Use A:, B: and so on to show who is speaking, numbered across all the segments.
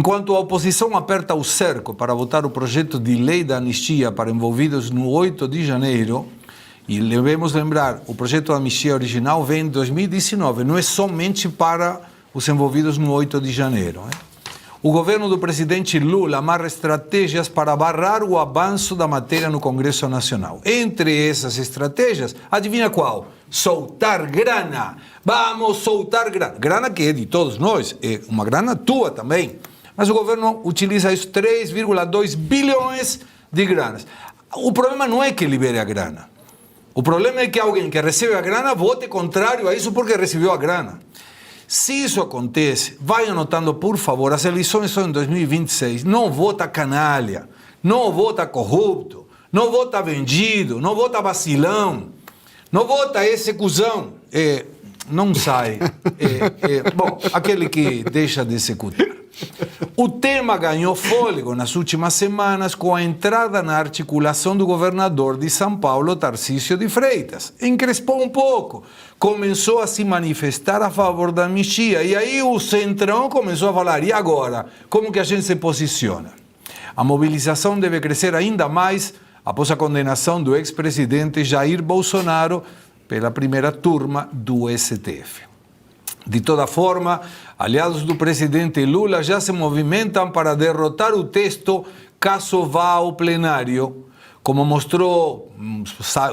A: Enquanto a oposição aperta o cerco para votar o projeto de lei da anistia para envolvidos no 8 de janeiro, e devemos lembrar, o projeto da anistia original vem de 2019, não é somente para os envolvidos no 8 de janeiro. O governo do presidente Lula amarra estratégias para barrar o avanço da matéria no Congresso Nacional. Entre essas estratégias, adivinha qual? Soltar grana. Vamos soltar grana. Grana que é de todos nós, é uma grana tua também. Mas o governo utiliza isso, 3,2 bilhões de granas. O problema não é que libere a grana. O problema é que alguém que recebe a grana vote contrário a isso porque recebeu a grana. Se isso acontece, vai anotando, por favor, as eleições são em 2026, não vota canalha, não vota corrupto, não vota vendido, não vota vacilão, não vota esse cuzão. Não sai. Bom, aquele que deixa de executar. O tema ganhou fôlego nas últimas semanas com a entrada na articulação do governador de São Paulo, Tarcísio de Freitas. Encrespou um pouco, começou a se manifestar a favor da anistia. E aí o Centrão começou a falar, e agora? Como que a gente se posiciona? A mobilização deve crescer ainda mais após a condenação do ex-presidente Jair Bolsonaro pela primeira turma do STF. De toda forma, aliados do presidente Lula já se movimentam para derrotar o texto caso vá ao plenário. Como mostrou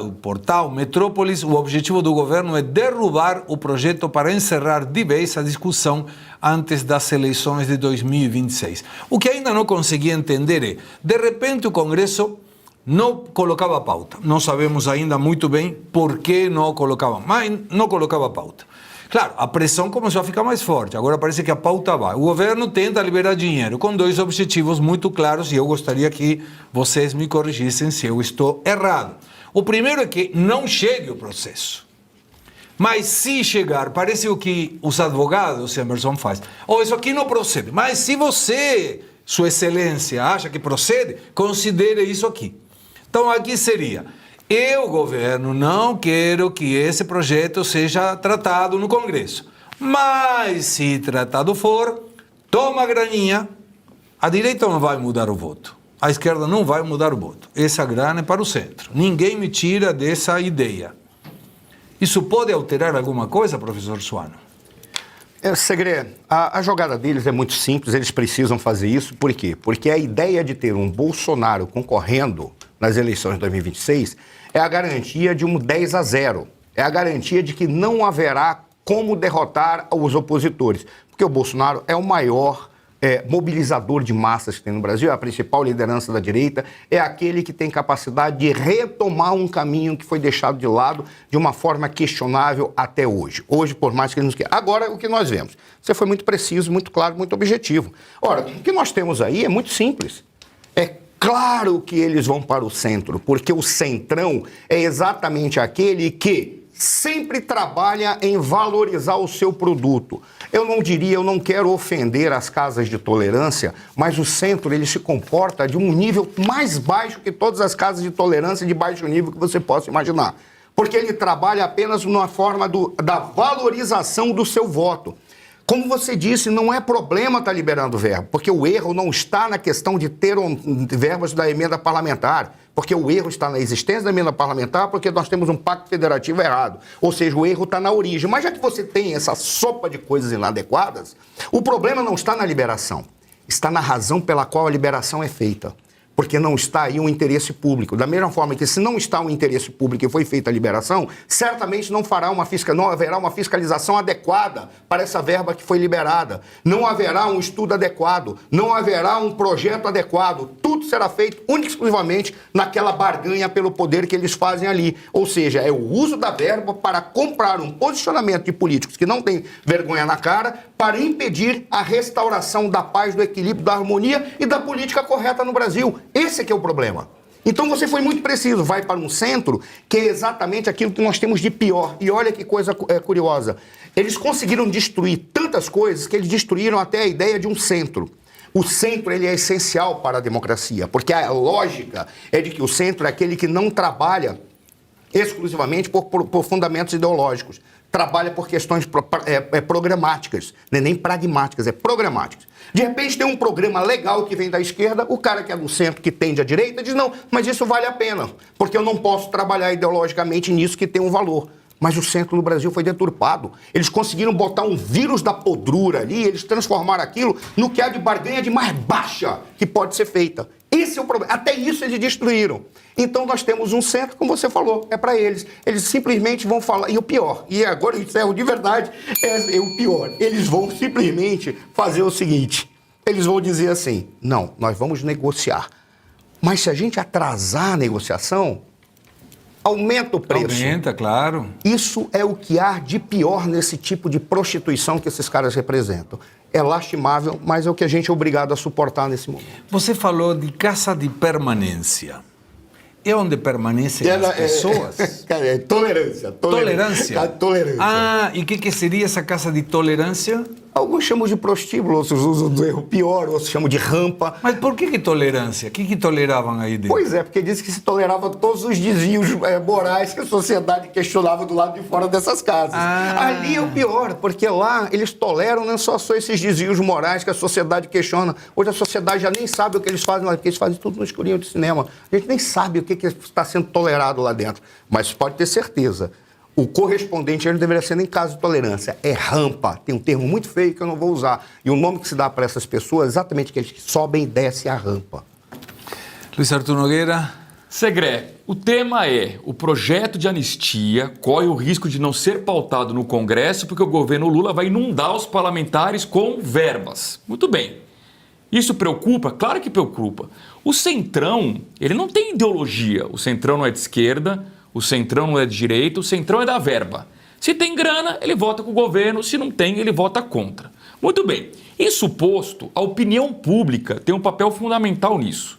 A: o portal Metrópolis, o objetivo do governo é derrubar o projeto para encerrar de vez a discussão antes das eleições de 2026. O que ainda não consegui entender é, de repente o Congresso não colocava pauta. Não sabemos ainda muito bem por que não colocava, mas não colocava pauta. Claro, a pressão começou a ficar mais forte, agora parece que a pauta vai. O governo tenta liberar dinheiro com dois objetivos muito claros e eu gostaria que vocês me corrigissem se eu estou errado. O primeiro é que não chegue o processo. Mas se chegar, parece o que os advogados, Emerson, faz. Isso aqui não procede. Mas se você, Sua Excelência, acha que procede, considere isso aqui. Então aqui seria... Eu, governo, não quero que esse projeto seja tratado no Congresso. Mas, se tratado for, toma a graninha. A direita não vai mudar o voto. A esquerda não vai mudar o voto. Essa grana é para o centro. Ninguém me tira dessa ideia. Isso pode alterar alguma coisa, professor Suano?
B: Segredo, a jogada deles é muito simples, eles precisam fazer isso. Por quê? Porque a ideia de ter um Bolsonaro concorrendo nas eleições de 2026 é a garantia de um 10-0. É a garantia de que não haverá como derrotar os opositores. Porque o Bolsonaro é o maior mobilizador de massas que tem no Brasil, é a principal liderança da direita, é aquele que tem capacidade de retomar um caminho que foi deixado de lado de uma forma questionável até hoje. Hoje, por mais que ele nos queira. Agora, o que nós vemos? Você foi muito preciso, muito claro, muito objetivo. Ora, o que nós temos aí é muito simples. É claro que eles vão para o centro, porque o centrão é exatamente aquele que sempre trabalha em valorizar o seu produto. Eu não quero ofender as casas de tolerância, mas o centro ele se comporta de um nível mais baixo que todas as casas de tolerância de baixo nível que você possa imaginar. Porque ele trabalha apenas numa forma da valorização do seu voto. Como você disse, não é problema estar liberando verbo, porque o erro não está na questão de ter verbas da emenda parlamentar, porque o erro está na existência da emenda parlamentar, porque nós temos um pacto federativo errado. Ou seja, o erro está na origem. Mas já que você tem essa sopa de coisas inadequadas, o problema não está na liberação, está na razão pela qual a liberação é feita. Porque não está aí um interesse público. Da mesma forma que se não está um interesse público e foi feita a liberação, certamente não haverá uma fiscalização adequada para essa verba que foi liberada. Não haverá um estudo adequado, não haverá um projeto adequado. Tudo será feito única e exclusivamente naquela barganha pelo poder que eles fazem ali. Ou seja, é o uso da verba para comprar um posicionamento de políticos que não têm vergonha na cara para impedir a restauração da paz, do equilíbrio, da harmonia e da política correta no Brasil. Esse é que é o problema. Então você foi muito preciso, vai para um centro que é exatamente aquilo que nós temos de pior. E olha que coisa curiosa. Eles conseguiram destruir tantas coisas que eles destruíram até a ideia de um centro. O centro ele é essencial para a democracia, porque a lógica é de que o centro é aquele que não trabalha exclusivamente por fundamentos ideológicos. Trabalha por questões programáticas, não é nem pragmáticas, é programáticas. De repente tem um programa legal que vem da esquerda, o cara que é do centro, que tende à direita, diz, não, mas isso vale a pena, porque eu não posso trabalhar ideologicamente nisso que tem um valor. Mas o centro do Brasil foi deturpado. Eles conseguiram botar um vírus da podrura ali, eles transformaram aquilo no que há de barganha de mais baixa que pode ser feita. Esse é o problema. Até isso eles destruíram. Então nós temos um centro, como você falou, é para eles. Eles simplesmente vão falar, e o pior, e agora eu encerro de verdade, é o pior. Eles vão simplesmente fazer o seguinte, eles vão dizer assim, não, nós vamos negociar. Mas se a gente atrasar a negociação, aumenta o preço.
A: Aumenta, claro.
B: Isso é o que há de pior nesse tipo de prostituição que esses caras representam. É lastimável, mas é o que a gente é obrigado a suportar nesse momento.
A: Você falou de casa de permanência. É onde permanecem as pessoas?
B: É tolerância.
A: Tolerância?
B: Tolerância.
A: Ah, e o que seria essa casa de tolerância?
B: Alguns chamam de prostíbulo, outros usam do erro pior, outros chamam de rampa.
A: Mas por que tolerância? O que toleravam aí dentro?
B: Pois é, porque diz que se tolerava todos os desvios morais que a sociedade questionava do lado de fora dessas casas. Ali é o pior, porque lá eles toleram não só esses desvios morais que a sociedade questiona. Hoje a sociedade já nem sabe o que eles fazem lá, porque eles fazem tudo no escurinho de cinema. A gente nem sabe o que está sendo tolerado lá dentro. Mas pode ter certeza. O correspondente ele deveria ser nem caso de tolerância, é rampa. Tem um termo muito feio que eu não vou usar. E o nome que se dá para essas pessoas é exatamente aqueles que sobem e descem a rampa.
A: Luiz Arthur Nogueira.
C: Segré, o tema é: o projeto de anistia corre o risco de não ser pautado no Congresso porque o governo Lula vai inundar os parlamentares com verbas. Muito bem. Isso preocupa? Claro que preocupa. O Centrão, ele não tem ideologia. O Centrão não é de esquerda, o Centrão não é de direita, o Centrão é da verba. Se tem grana, ele vota com o governo, se não tem, ele vota contra. Muito bem. Isso posto, a opinião pública tem um papel fundamental nisso.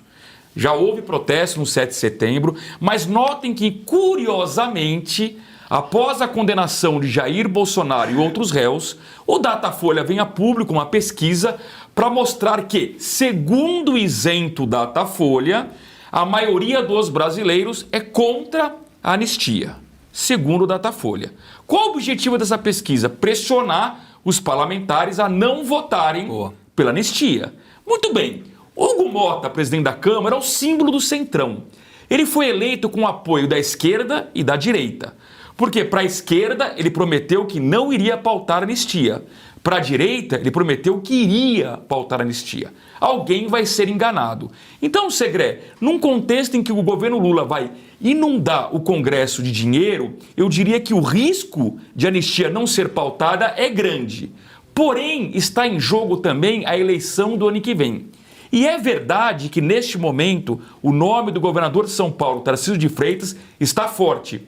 C: Já houve protesto no 7 de setembro, mas notem que, curiosamente, após a condenação de Jair Bolsonaro e outros réus, o Datafolha vem a público uma pesquisa para mostrar que, segundo o isento Datafolha, a maioria dos brasileiros é contra a anistia, segundo o Datafolha. Qual o objetivo dessa pesquisa? Pressionar os parlamentares a não votarem pela anistia. Muito bem. Hugo Mota, presidente da Câmara, é o símbolo do Centrão. Ele foi eleito com o apoio da esquerda e da direita. Porque para a esquerda ele prometeu que não iria pautar a anistia. Para a direita ele prometeu que iria pautar a anistia. Alguém vai ser enganado. Então, Segré, num contexto em que o governo Lula vai inundar o Congresso de dinheiro, eu diria que o risco de anistia não ser pautada é grande. Porém, está em jogo também a eleição do ano que vem. E é verdade que, neste momento, o nome do governador de São Paulo, Tarcísio de Freitas, está forte.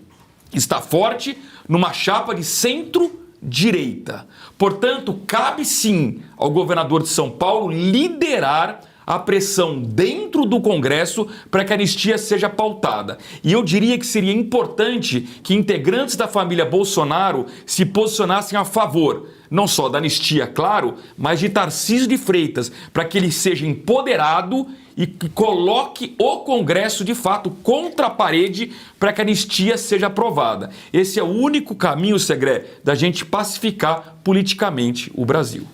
C: Está forte numa chapa de centro-direita. Portanto, cabe sim ao governador de São Paulo liderar a pressão dentro do Congresso para que a anistia seja pautada. E eu diria que seria importante que integrantes da família Bolsonaro se posicionassem a favor, não só da anistia, claro, mas de Tarcísio de Freitas, para que ele seja empoderado e que coloque o Congresso, de fato, contra a parede para que a anistia seja aprovada. Esse é o único caminho, Segré, da gente pacificar politicamente o Brasil.